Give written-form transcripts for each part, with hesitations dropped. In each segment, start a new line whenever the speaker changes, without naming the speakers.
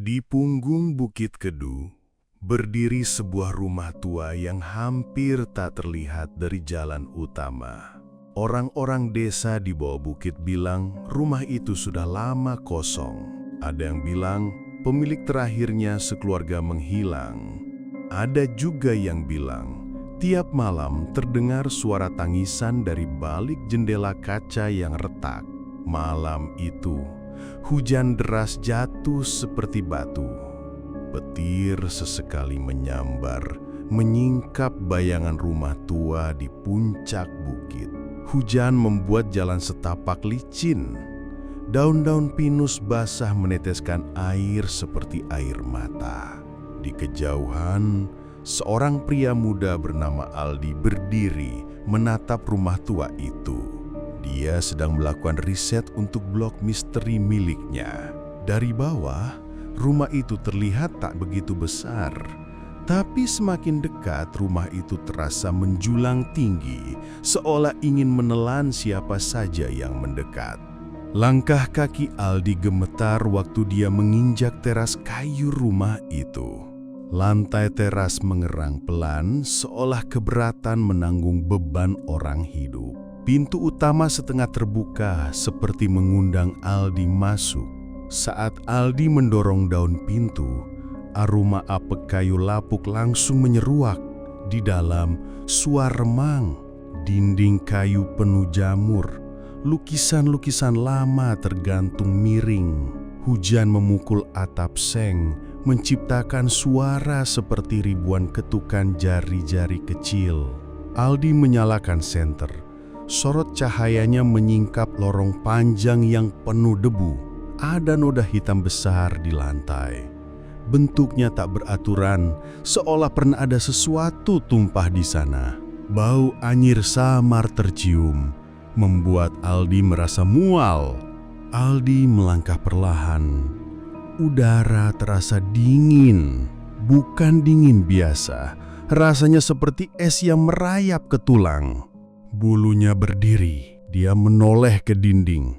Di punggung Bukit Kedu, berdiri sebuah rumah tua yang hampir tak terlihat dari jalan utama. Orang-orang desa di bawah bukit bilang rumah itu sudah lama kosong. Ada yang bilang pemilik terakhirnya sekeluarga menghilang. Ada juga yang bilang tiap malam terdengar suara tangisan dari balik jendela kaca yang retak. Malam itu, hujan deras jatuh seperti batu. Petir sesekali menyambar, menyingkap bayangan rumah tua di puncak bukit. Hujan membuat jalan setapak licin. Daun-daun pinus basah meneteskan air seperti air mata. Di kejauhan, seorang pria muda bernama Aldi berdiri menatap rumah tua itu. Dia sedang melakukan riset untuk blog misteri miliknya. Dari bawah, rumah itu terlihat tak begitu besar. Tapi semakin dekat, rumah itu terasa menjulang tinggi, seolah ingin menelan siapa saja yang mendekat. Langkah kaki Aldi gemetar waktu dia menginjak teras kayu rumah itu. Lantai teras mengerang pelan, seolah keberatan menanggung beban orang hidup. Pintu utama setengah terbuka seperti mengundang Aldi masuk. Saat Aldi mendorong daun pintu, aroma apek kayu lapuk langsung menyeruak. Di dalam, suara remang, dinding kayu penuh jamur, lukisan-lukisan lama tergantung miring. Hujan memukul atap seng, menciptakan suara seperti ribuan ketukan jari-jari kecil. Aldi menyalakan senter. Sorot cahayanya menyingkap lorong panjang yang penuh debu. Ada noda hitam besar di lantai. Bentuknya tak beraturan, seolah pernah ada sesuatu tumpah di sana. Bau anyir samar tercium, membuat Aldi merasa mual. Aldi melangkah perlahan. Udara terasa dingin, bukan dingin biasa. Rasanya seperti es yang merayap ke tulang. Bulunya berdiri, dia menoleh ke dinding.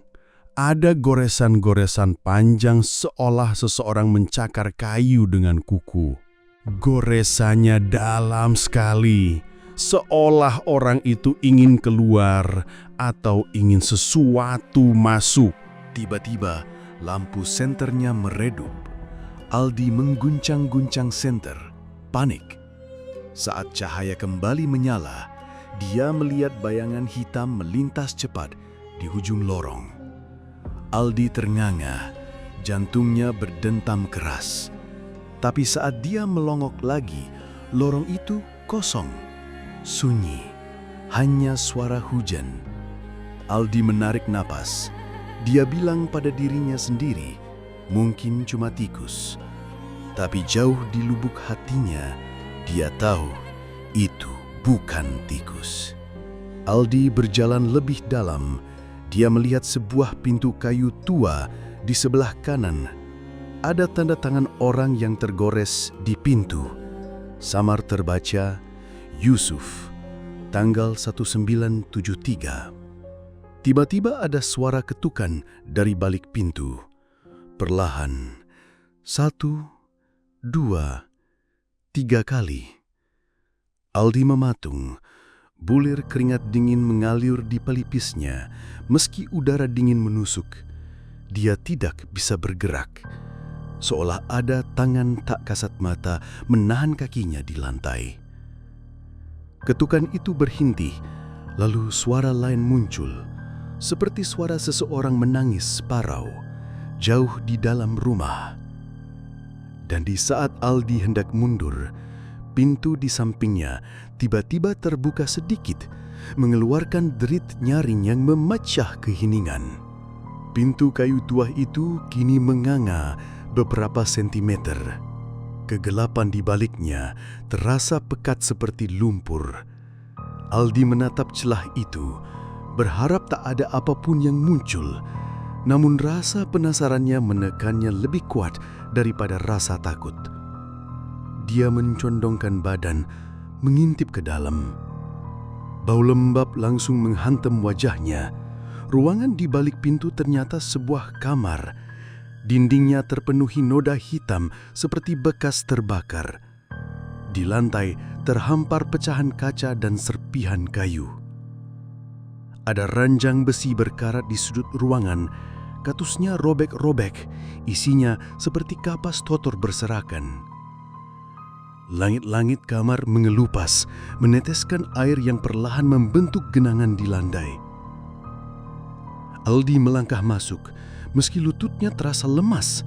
Ada goresan-goresan panjang seolah seseorang mencakar kayu dengan kuku. Goresannya dalam sekali, seolah orang itu ingin keluar atau ingin sesuatu masuk.
Tiba-tiba, lampu senternya meredup. Aldi mengguncang-guncang senter, panik. Saat cahaya kembali menyala, dia melihat bayangan hitam melintas cepat di ujung lorong. Aldi ternganga, jantungnya berdentam keras. Tapi saat dia melongok lagi, lorong itu kosong, sunyi, hanya suara hujan. Aldi menarik napas. Dia bilang pada dirinya sendiri, mungkin cuma tikus. Tapi jauh di lubuk hatinya, dia tahu itu bukan tikus. Aldi berjalan lebih dalam. Dia melihat sebuah pintu kayu tua di sebelah kanan. Ada tanda tangan orang yang tergores di pintu. Samar terbaca, Yusuf, tanggal 1973. Tiba-tiba ada suara ketukan dari balik pintu. Perlahan, 1, 2, 3 kali. Aldi mematung. Bulir keringat dingin mengalir di pelipisnya. Meski udara dingin menusuk, dia tidak bisa bergerak. Seolah ada tangan tak kasat mata menahan kakinya di lantai. Ketukan itu berhenti, lalu suara lain muncul. Seperti suara seseorang menangis parau, jauh di dalam rumah. Dan di saat Aldi hendak mundur, pintu di sampingnya tiba-tiba terbuka sedikit, mengeluarkan derit nyaring yang memecah keheningan. Pintu kayu tua itu kini menganga beberapa sentimeter. Kegelapan di baliknya terasa pekat seperti lumpur. Aldi menatap celah itu, berharap tak ada apapun yang muncul. Namun rasa penasarannya menekannya lebih kuat daripada rasa takut. Dia mencondongkan badan, mengintip ke dalam. Bau lembab langsung menghantam wajahnya. Ruangan di balik pintu ternyata sebuah kamar. Dindingnya terpenuhi noda hitam seperti bekas terbakar. Di lantai terhampar pecahan kaca dan serpihan kayu. Ada ranjang besi berkarat di sudut ruangan, katusnya robek-robek, isinya seperti kapas totor berserakan. Langit-langit kamar mengelupas, meneteskan air yang perlahan membentuk genangan di landai. Aldi melangkah masuk, meski lututnya terasa lemas.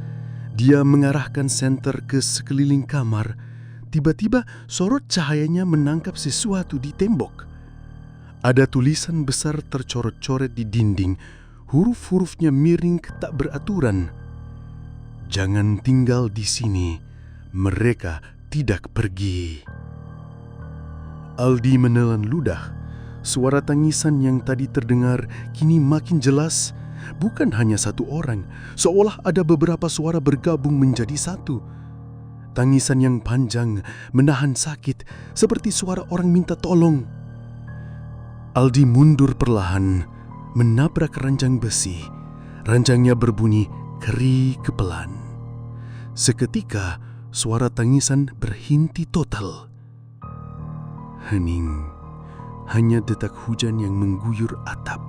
Dia mengarahkan senter ke sekeliling kamar. Tiba-tiba sorot cahayanya menangkap sesuatu di tembok. Ada tulisan besar tercoret-coret di dinding, huruf-hurufnya miring tak beraturan. Jangan tinggal di sini, mereka tidak pergi. Aldi menelan ludah. Suara tangisan yang tadi terdengar kini makin jelas. Bukan hanya satu orang, seolah ada beberapa suara bergabung menjadi satu. Tangisan yang panjang, menahan sakit, seperti suara orang minta tolong. Aldi mundur perlahan, menabrak ranjang besi. Ranjangnya berbunyi keri kepelan. Seketika, suara tangisan berhenti total. Hening, hanya detak hujan yang mengguyur atap.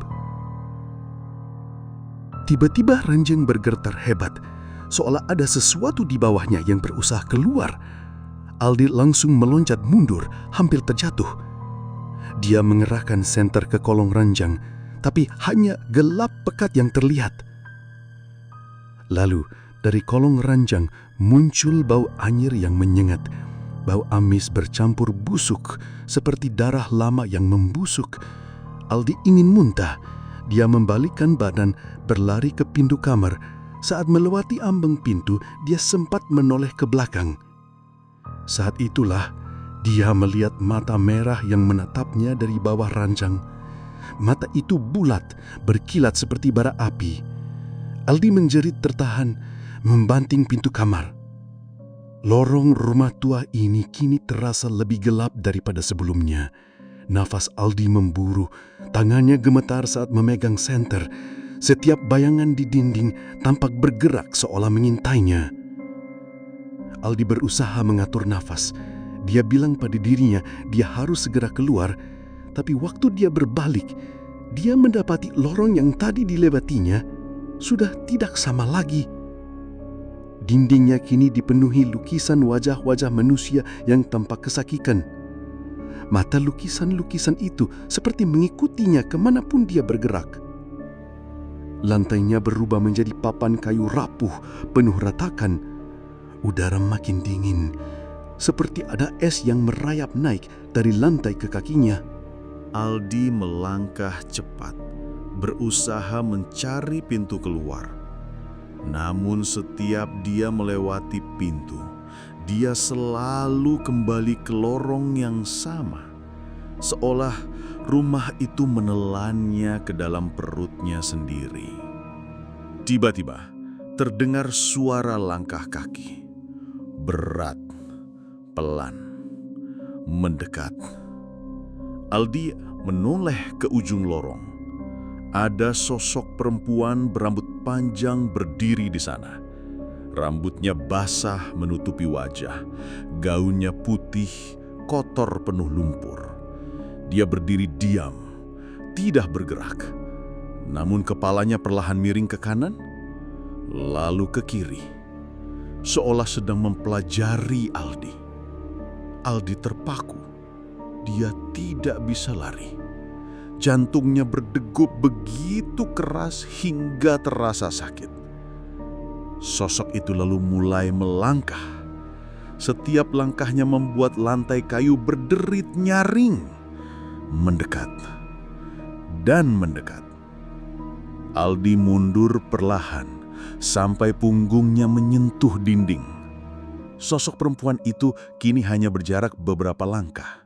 Tiba-tiba ranjang bergetar hebat, seolah ada sesuatu di bawahnya yang berusaha keluar. Aldi langsung meloncat mundur, hampir terjatuh. Dia mengerahkan senter ke kolong ranjang, tapi hanya gelap pekat yang terlihat. Lalu, dari kolong ranjang muncul bau anyir yang menyengat. Bau amis bercampur busuk, seperti darah lama yang membusuk. Aldi ingin muntah. Dia membalikkan badan, berlari ke pintu kamar. Saat melewati ambang pintu, dia sempat menoleh ke belakang. Saat itulah, dia melihat mata merah yang menatapnya dari bawah ranjang. Mata itu bulat, berkilat seperti bara api. Aldi menjerit tertahan, membanting pintu kamar. Lorong rumah tua ini kini terasa lebih gelap daripada sebelumnya. Nafas Aldi memburu, tangannya gemetar saat memegang senter. Setiap bayangan di dinding tampak bergerak seolah mengintainya. Aldi berusaha mengatur nafas. Dia bilang pada dirinya dia harus segera keluar, tapi waktu dia berbalik, dia mendapati lorong yang tadi dilewatinya sudah tidak sama lagi. Dindingnya kini dipenuhi lukisan wajah-wajah manusia yang tampak kesakitan. Mata lukisan-lukisan itu seperti mengikutinya kemanapun dia bergerak. Lantainya berubah menjadi papan kayu rapuh, penuh ratakan. Udara makin dingin, seperti ada es yang merayap naik dari lantai ke kakinya.
Aldi melangkah cepat, berusaha mencari pintu keluar. Namun setiap dia melewati pintu, dia selalu kembali ke lorong yang sama. Seolah rumah itu menelannya ke dalam perutnya sendiri. Tiba-tiba terdengar suara langkah kaki. Berat, pelan, mendekat. Aldi menoleh ke ujung lorong. Ada sosok perempuan berambut panjang berdiri di sana. Rambutnya basah menutupi wajah. Gaunnya putih, kotor penuh lumpur. Dia berdiri diam, tidak bergerak. Namun kepalanya perlahan miring ke kanan, lalu ke kiri. Seolah sedang mempelajari Aldi. Aldi terpaku. Dia tidak bisa lari. Jantungnya berdegup begitu keras hingga terasa sakit. Sosok itu lalu mulai melangkah. Setiap langkahnya membuat lantai kayu berderit nyaring. Mendekat dan mendekat. Aldi mundur perlahan sampai punggungnya menyentuh dinding. Sosok perempuan itu kini hanya berjarak beberapa langkah.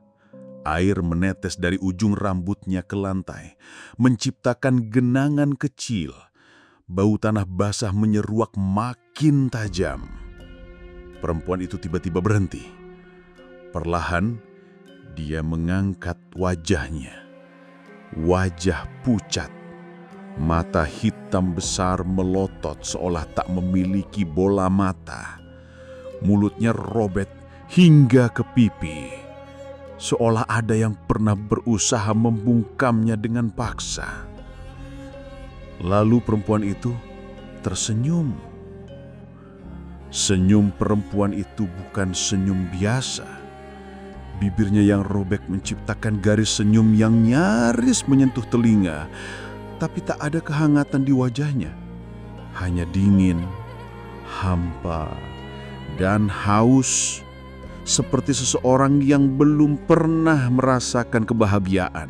Air menetes dari ujung rambutnya ke lantai, menciptakan genangan kecil. Bau tanah basah menyeruak makin tajam. Perempuan itu tiba-tiba berhenti. Perlahan, dia mengangkat wajahnya. Wajah pucat,
Mata hitam besar melotot seolah tak memiliki bola mata. Mulutnya robek hingga ke pipi, seolah ada yang pernah berusaha membungkamnya dengan paksa. Lalu perempuan itu tersenyum. Senyum perempuan itu bukan senyum biasa. Bibirnya yang robek menciptakan garis senyum yang nyaris menyentuh telinga, tapi tak ada kehangatan di wajahnya. Hanya dingin, hampa, dan haus, seperti seseorang yang belum pernah merasakan kebahagiaan.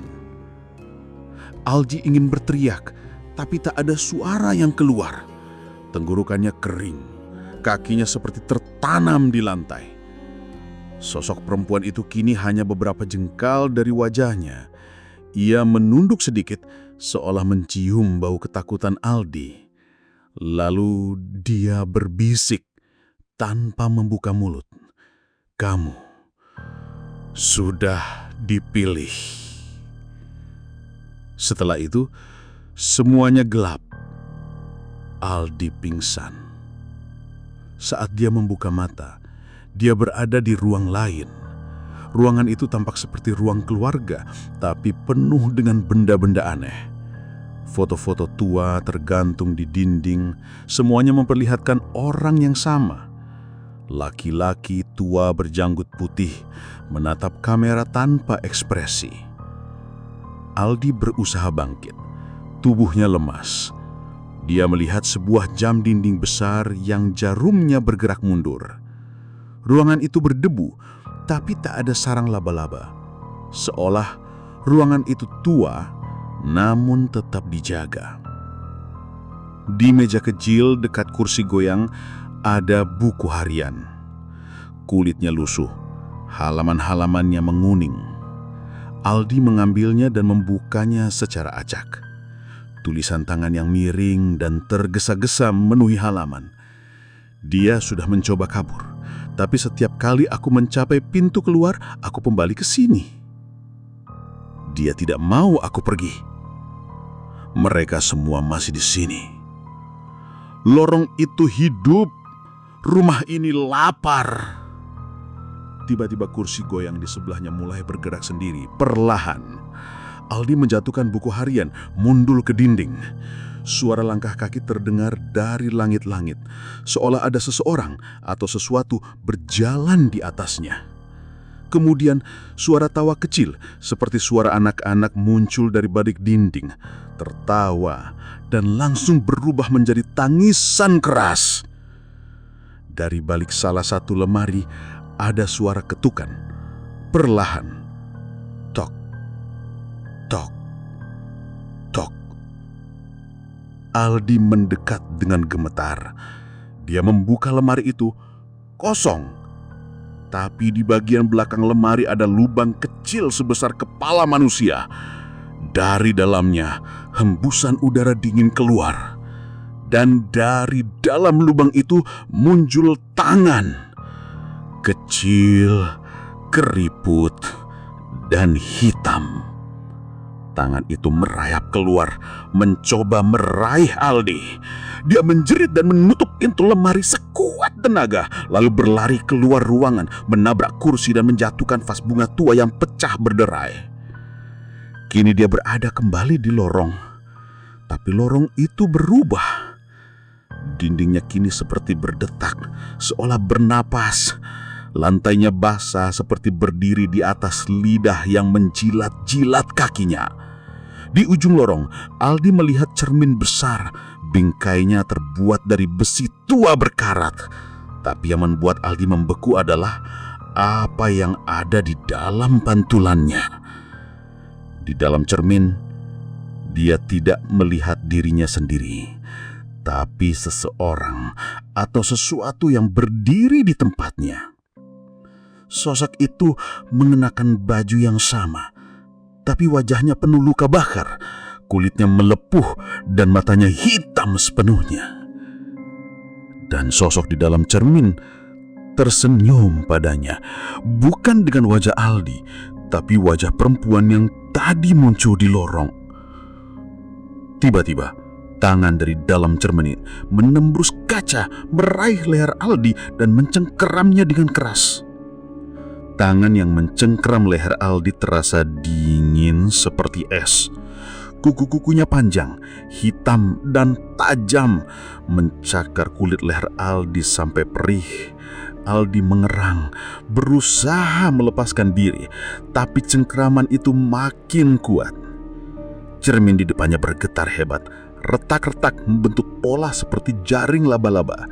Aldi ingin berteriak, tapi tak ada suara yang keluar. Tenggorokannya kering, kakinya seperti tertanam di lantai. Sosok perempuan itu kini hanya beberapa jengkal dari wajahnya. Ia menunduk sedikit, seolah mencium bau ketakutan Aldi. Lalu dia berbisik tanpa membuka mulut, "Kamu sudah dipilih." Setelah itu, semuanya gelap. Aldi pingsan. Saat dia membuka mata, dia berada di ruang lain. Ruangan itu tampak seperti ruang keluarga, tapi penuh dengan benda-benda aneh. Foto-foto tua tergantung di dinding, semuanya memperlihatkan orang yang sama. Laki-laki tua berjanggut putih menatap kamera tanpa ekspresi. Aldi berusaha bangkit. Tubuhnya lemas. Dia melihat sebuah jam dinding besar yang jarumnya bergerak mundur. Ruangan itu berdebu, tapi tak ada sarang laba-laba. Seolah ruangan itu tua, namun tetap dijaga. Di meja kecil dekat kursi goyang ada buku harian. Kulitnya lusuh, halaman-halamannya menguning. Aldi mengambilnya dan membukanya secara acak. Tulisan tangan yang miring dan tergesa-gesa memenuhi halaman. Dia sudah mencoba kabur, tapi setiap kali aku mencapai pintu keluar, aku kembali ke sini. Dia tidak mau aku pergi. Mereka semua masih di sini. Lorong itu hidup. Rumah ini lapar. Tiba-tiba kursi goyang di sebelahnya mulai bergerak sendiri, perlahan. Aldi menjatuhkan buku harian, mundur ke dinding. Suara langkah kaki terdengar dari langit-langit, seolah ada seseorang atau sesuatu berjalan di atasnya. Kemudian suara tawa kecil, seperti suara anak-anak muncul dari balik dinding, tertawa dan langsung berubah menjadi tangisan keras. Dari balik salah satu lemari ada suara ketukan, perlahan. Tok, tok, tok. Aldi mendekat dengan gemetar. Dia membuka lemari itu, kosong. Tapi di bagian belakang lemari ada lubang kecil sebesar kepala manusia. Dari dalamnya, hembusan udara dingin keluar. Dan dari dalam lubang itu muncul tangan. Kecil, keriput, dan hitam. Tangan itu merayap keluar, mencoba meraih Aldi. Dia menjerit dan menutup pintu lemari sekuat tenaga, lalu berlari keluar ruangan, menabrak kursi dan menjatuhkan vas bunga tua yang pecah berderai. Kini dia berada kembali di lorong, tapi lorong itu berubah. Dindingnya kini seperti berdetak, seolah bernapas. Lantainya basah seperti berdiri di atas lidah yang menjilat-jilat kakinya. Di ujung lorong, Aldi melihat cermin besar. Bingkainya terbuat dari besi tua berkarat. Tapi yang membuat Aldi membeku adalah apa yang ada di dalam pantulannya. Di dalam cermin, dia tidak melihat dirinya sendiri, tapi seseorang atau sesuatu yang berdiri di tempatnya. Sosok itu mengenakan baju yang sama, tapi wajahnya penuh luka bakar, kulitnya melepuh dan matanya hitam sepenuhnya. Dan sosok di dalam cermin tersenyum padanya, bukan dengan wajah Aldi, tapi wajah perempuan yang tadi muncul di lorong. Tiba-tiba, Tangan dari dalam cermin menembus kaca, meraih leher Aldi dan mencengkeramnya dengan keras. Tangan yang mencengkeram leher Aldi terasa dingin seperti es. Kuku-kukunya panjang, hitam dan tajam, mencakar kulit leher Aldi sampai perih. Aldi mengerang, berusaha melepaskan diri, tapi cengkeraman itu makin kuat. Cermin di depannya bergetar hebat. Retak-retak membentuk pola seperti jaring laba-laba.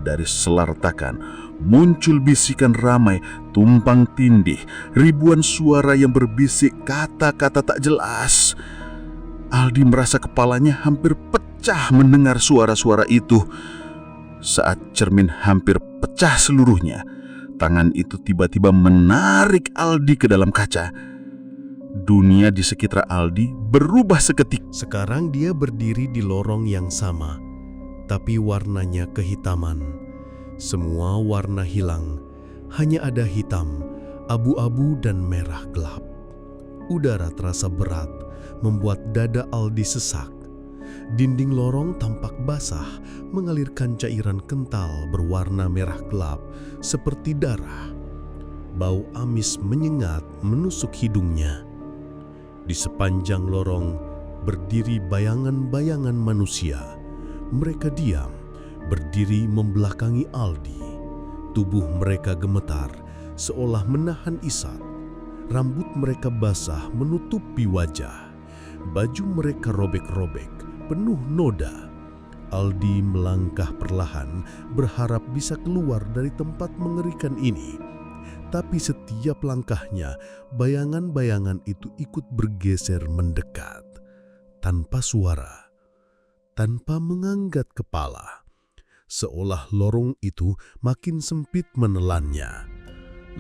Dari sela retakan muncul bisikan ramai, tumpang tindih, ribuan suara yang berbisik kata-kata tak jelas. Aldi merasa kepalanya hampir pecah mendengar suara-suara itu. Saat cermin hampir pecah seluruhnya, tangan itu tiba-tiba menarik Aldi ke dalam kaca. Dunia di sekitar Aldi berubah seketika.
Sekarang dia berdiri di lorong yang sama, tapi warnanya kehitaman. Semua warna hilang, hanya ada hitam, abu-abu dan merah gelap. Udara terasa berat, membuat dada Aldi sesak. Dinding lorong tampak basah, mengalirkan cairan kental berwarna merah gelap seperti darah. Bau amis menyengat menusuk hidungnya. Di sepanjang lorong berdiri bayangan-bayangan manusia. Mereka diam, berdiri membelakangi Aldi. Tubuh mereka gemetar, seolah menahan isat. Rambut mereka basah menutupi wajah. Baju mereka robek-robek, penuh noda. Aldi melangkah perlahan, berharap bisa keluar dari tempat mengerikan ini. Tapi setiap langkahnya, bayangan-bayangan itu ikut bergeser mendekat. Tanpa suara, tanpa mengangkat kepala. Seolah lorong itu makin sempit menelannya.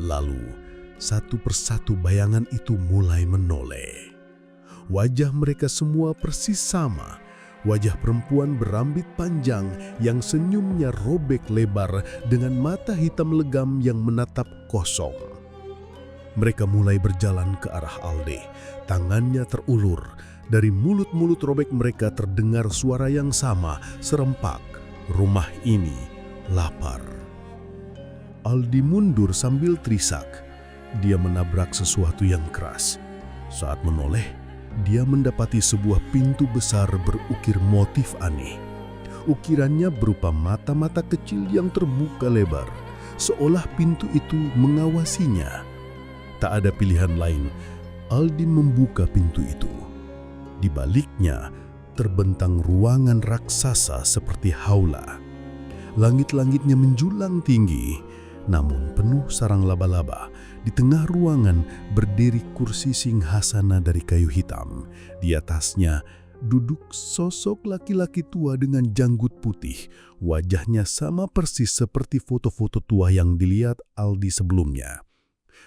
Lalu, satu persatu bayangan itu mulai menoleh. Wajah mereka semua persis sama. Wajah perempuan berambut panjang yang senyumnya robek lebar dengan mata hitam legam yang menatap kosong. Mereka mulai berjalan ke arah Aldi. Tangannya terulur. Dari mulut-mulut robek mereka terdengar suara yang sama, serempak. Rumah ini lapar. Aldi mundur sambil terisak. Dia menabrak sesuatu yang keras. Saat menoleh, dia mendapati sebuah pintu besar berukir motif aneh. Ukirannya berupa mata-mata kecil yang terbuka lebar, seolah pintu itu mengawasinya. Tak ada pilihan lain, Aldi membuka pintu itu. Di baliknya terbentang ruangan raksasa seperti haula. Langit-langitnya menjulang tinggi, namun penuh sarang laba-laba. Di tengah ruangan berdiri kursi singhasana dari kayu hitam. Di atasnya duduk sosok laki-laki tua dengan janggut putih. Wajahnya sama persis seperti foto-foto tua yang dilihat Aldi sebelumnya.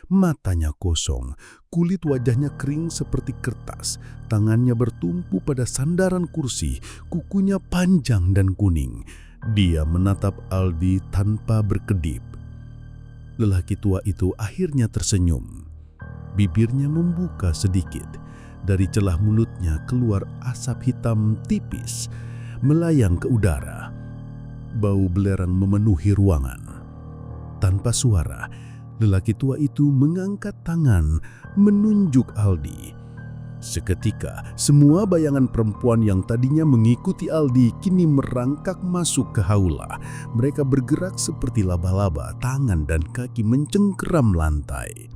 Matanya kosong, kulit wajahnya kering seperti kertas. Tangannya bertumpu pada sandaran kursi, kukunya panjang dan kuning. Dia menatap Aldi tanpa berkedip. Lelaki tua itu akhirnya tersenyum. Bibirnya membuka sedikit. Dari celah mulutnya keluar asap hitam tipis, melayang ke udara. Bau belerang memenuhi ruangan. Tanpa suara, lelaki tua itu mengangkat tangan menunjuk Aldi. Seketika, semua bayangan perempuan yang tadinya mengikuti Aldi kini merangkak masuk ke haula. Mereka bergerak seperti laba-laba, tangan dan kaki mencengkeram lantai.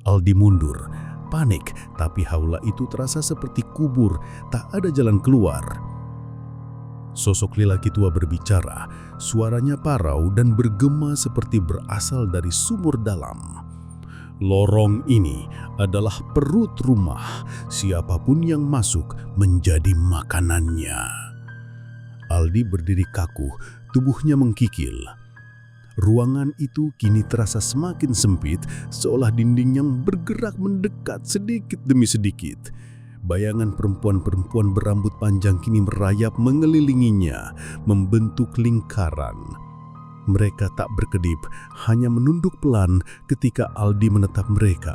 Aldi mundur, panik, tapi haula itu terasa seperti kubur, tak ada jalan keluar. Sosok lelaki tua berbicara, suaranya parau dan bergema seperti berasal dari sumur dalam. Lorong ini adalah perut rumah. Siapapun yang masuk menjadi makanannya. Aldi berdiri kaku, tubuhnya mengkikil. Ruangan itu kini terasa semakin sempit, seolah dinding yang bergerak mendekat sedikit demi sedikit. Bayangan perempuan-perempuan berambut panjang kini merayap mengelilinginya, membentuk lingkaran. Mereka tak berkedip, hanya menunduk pelan ketika Aldi menatap mereka.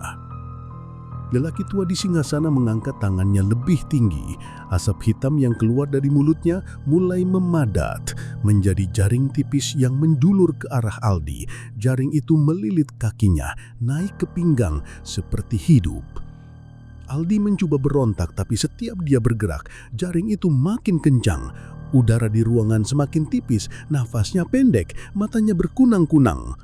Lelaki tua di singgasana mengangkat tangannya lebih tinggi. Asap hitam yang keluar dari mulutnya mulai memadat menjadi jaring tipis yang menjulur ke arah Aldi. Jaring itu melilit kakinya, naik ke pinggang seperti hidup. Aldi mencoba berontak, tapi setiap dia bergerak, jaring itu makin kencang. Udara di ruangan semakin tipis, nafasnya pendek, matanya berkunang-kunang.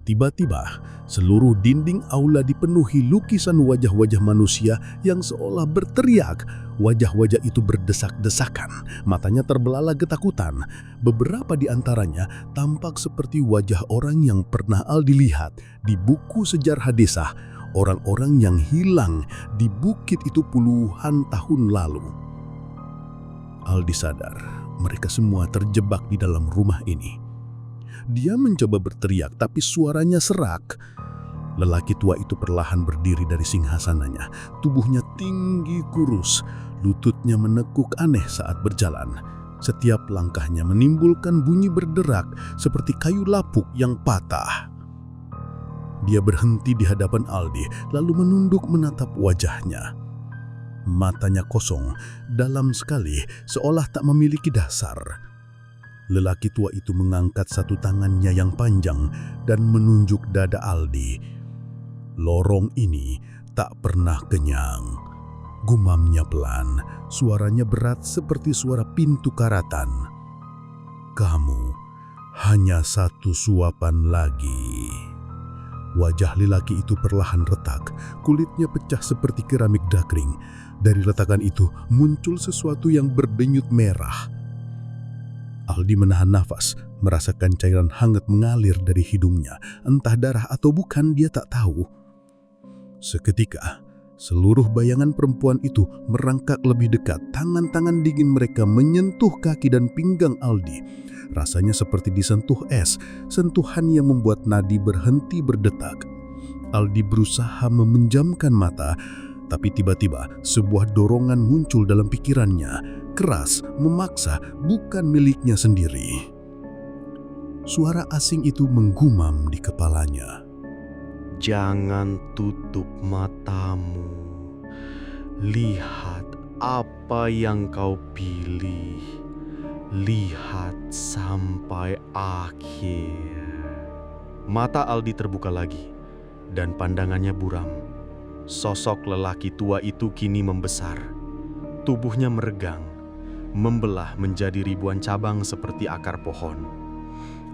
Tiba-tiba, seluruh dinding aula dipenuhi lukisan wajah-wajah manusia yang seolah berteriak. Wajah-wajah itu berdesak-desakan, matanya terbelalak ketakutan. Beberapa di antaranya tampak seperti wajah orang yang pernah Aldi lihat di buku sejarah desa, orang-orang yang hilang di bukit itu puluhan tahun lalu. Aldi sadar, mereka semua terjebak di dalam rumah ini. Dia mencoba berteriak, tapi suaranya serak. Lelaki tua itu perlahan berdiri dari singgasananya. Tubuhnya tinggi kurus, lututnya menekuk aneh saat berjalan. Setiap langkahnya menimbulkan bunyi berderak seperti kayu lapuk yang patah. Dia berhenti di hadapan Aldi, lalu menunduk menatap wajahnya. Matanya kosong, dalam sekali, seolah tak memiliki dasar. Lelaki tua itu mengangkat satu tangannya yang panjang dan menunjuk dada Aldi. Lorong ini tak pernah kenyang. Gumamnya pelan, suaranya berat seperti suara pintu karatan. Kamu hanya satu suapan lagi. Wajah lelaki itu perlahan retak, kulitnya pecah seperti keramik dakring. Dari retakan itu muncul sesuatu yang berdenyut merah. Aldi menahan nafas, merasakan cairan hangat mengalir dari hidungnya. Entah darah atau bukan, dia tak tahu. Seketika, seluruh bayangan perempuan itu merangkak lebih dekat. Tangan-tangan dingin mereka menyentuh kaki dan pinggang Aldi. Rasanya seperti disentuh es, sentuhan yang membuat nadi berhenti berdetak. Aldi berusaha memejamkan mata, tapi tiba-tiba sebuah dorongan muncul dalam pikirannya. Keras, memaksa, bukan miliknya sendiri. Suara asing itu menggumam di kepalanya.
Jangan tutup matamu. Lihat apa yang kau pilih. Lihat sampai akhir. Mata Aldi terbuka lagi dan pandangannya buram. Sosok lelaki tua itu kini membesar. Tubuhnya meregang, membelah menjadi ribuan cabang seperti akar pohon.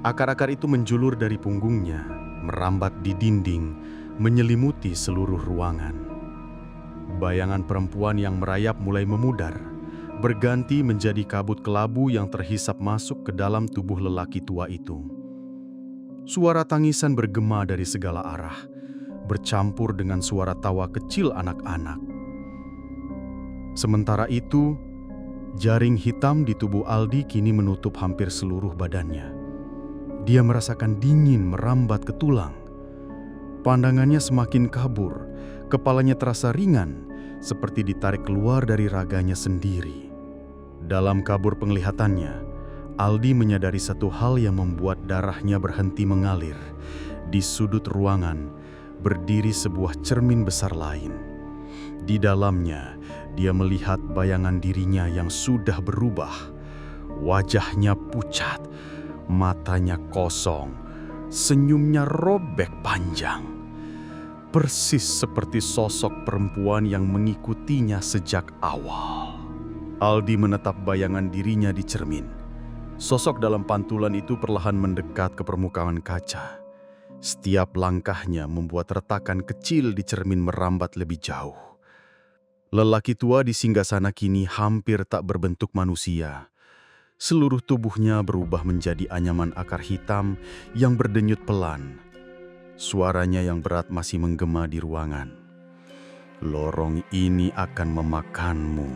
Akar-akar itu menjulur dari punggungnya, merambat di dinding, menyelimuti seluruh ruangan. Bayangan perempuan yang merayap mulai memudar, berganti menjadi kabut kelabu yang terhisap masuk ke dalam tubuh lelaki tua itu. Suara tangisan bergema dari segala arah, bercampur dengan suara tawa kecil anak-anak. Sementara itu, jaring hitam di tubuh Aldi kini menutup hampir seluruh badannya. Dia merasakan dingin merambat ke tulang. Pandangannya semakin kabur, kepalanya terasa ringan, seperti ditarik keluar dari raganya sendiri. Dalam kabur penglihatannya, Aldi menyadari satu hal yang membuat darahnya berhenti mengalir. Di sudut ruangan, berdiri sebuah cermin besar lain. Di dalamnya, dia melihat bayangan dirinya yang sudah berubah. Wajahnya pucat, matanya kosong, senyumnya robek panjang. Persis seperti sosok perempuan yang mengikutinya sejak awal. Aldi menatap bayangan dirinya di cermin. Sosok dalam pantulan itu perlahan mendekat ke permukaan kaca. Setiap langkahnya membuat retakan kecil di cermin merambat lebih jauh. Lelaki tua di singgasana kini hampir tak berbentuk manusia. Seluruh tubuhnya berubah menjadi anyaman akar hitam yang berdenyut pelan. Suaranya yang berat masih menggema di ruangan. Lorong ini akan memakanmu,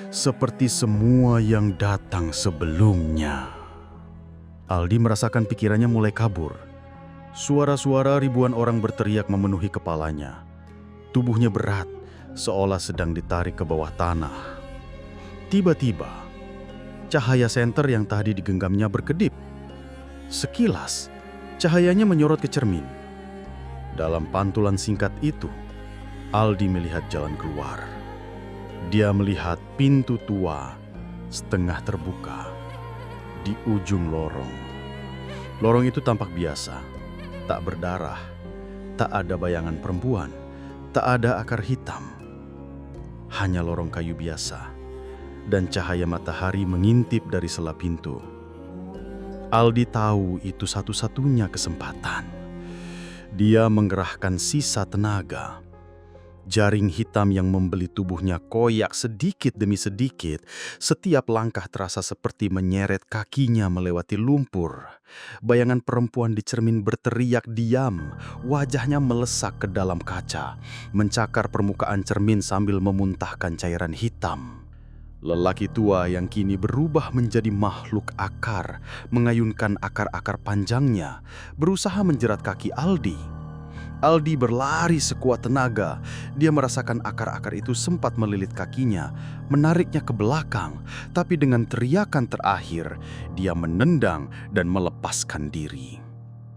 seperti semua yang datang sebelumnya. Aldi merasakan pikirannya mulai kabur. Suara-suara ribuan orang berteriak memenuhi kepalanya. Tubuhnya berat, seolah sedang ditarik ke bawah tanah. Tiba-tiba, cahaya senter yang tadi digenggamnya berkedip. Sekilas, cahayanya menyorot ke cermin. Dalam pantulan singkat itu, Aldi melihat jalan keluar. Dia melihat pintu tua setengah terbuka di ujung lorong. Lorong itu tampak biasa, tak berdarah, tak ada bayangan perempuan, tak ada akar hitam. Hanya lorong kayu biasa, dan cahaya matahari mengintip dari sela pintu. Aldi tahu itu satu-satunya kesempatan. Dia menggerahkan sisa tenaga. Jaring hitam yang membeli tubuhnya koyak sedikit demi sedikit. Setiap langkah terasa seperti menyeret kakinya melewati lumpur. Bayangan perempuan di cermin berteriak diam. Wajahnya melesak ke dalam kaca, mencakar permukaan cermin sambil memuntahkan cairan hitam. Lelaki tua yang kini berubah menjadi makhluk akar, mengayunkan akar-akar panjangnya, berusaha menjerat kaki Aldi. Aldi berlari sekuat tenaga. Dia merasakan akar-akar itu sempat melilit kakinya, menariknya ke belakang. Tapi dengan teriakan terakhir, dia menendang dan melepaskan diri.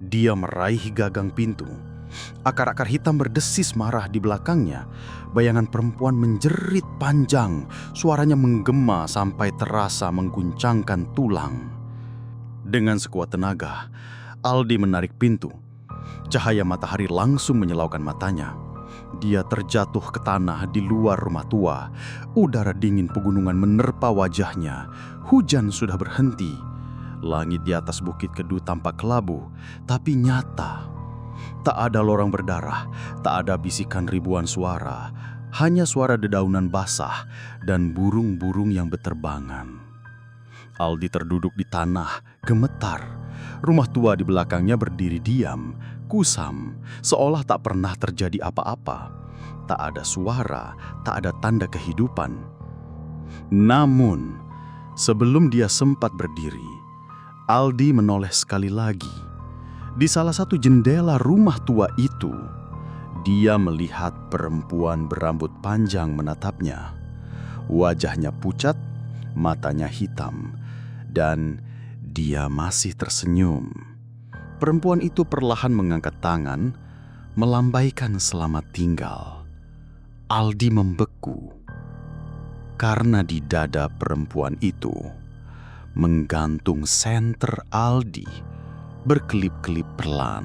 Dia meraih gagang pintu. Akar-akar hitam berdesis marah di belakangnya. Bayangan perempuan menjerit panjang. Suaranya menggema sampai terasa mengguncangkan tulang. Dengan sekuat tenaga, Aldi menarik pintu. Cahaya matahari langsung menyilaukan matanya. Dia terjatuh ke tanah di luar rumah tua. Udara dingin pegunungan menerpa wajahnya. Hujan sudah berhenti. Langit di atas Bukit Kedu tampak kelabu, tapi nyata. Tak ada lorong berdarah, tak ada bisikan ribuan suara. Hanya suara dedaunan basah dan burung-burung yang berterbangan. Aldi terduduk di tanah, gemetar. Rumah tua di belakangnya berdiri diam, kusam, seolah tak pernah terjadi apa-apa. Tak ada suara, tak ada tanda kehidupan. Namun, sebelum dia sempat berdiri, Aldi menoleh sekali lagi. Di salah satu jendela rumah tua itu, dia melihat perempuan berambut panjang menatapnya. Wajahnya pucat, matanya hitam, dan dia masih tersenyum. Perempuan itu perlahan mengangkat tangan, melambaikan selamat tinggal. Aldi membeku, karena di dada perempuan itu menggantung senter Aldi berkelip-kelip perlahan.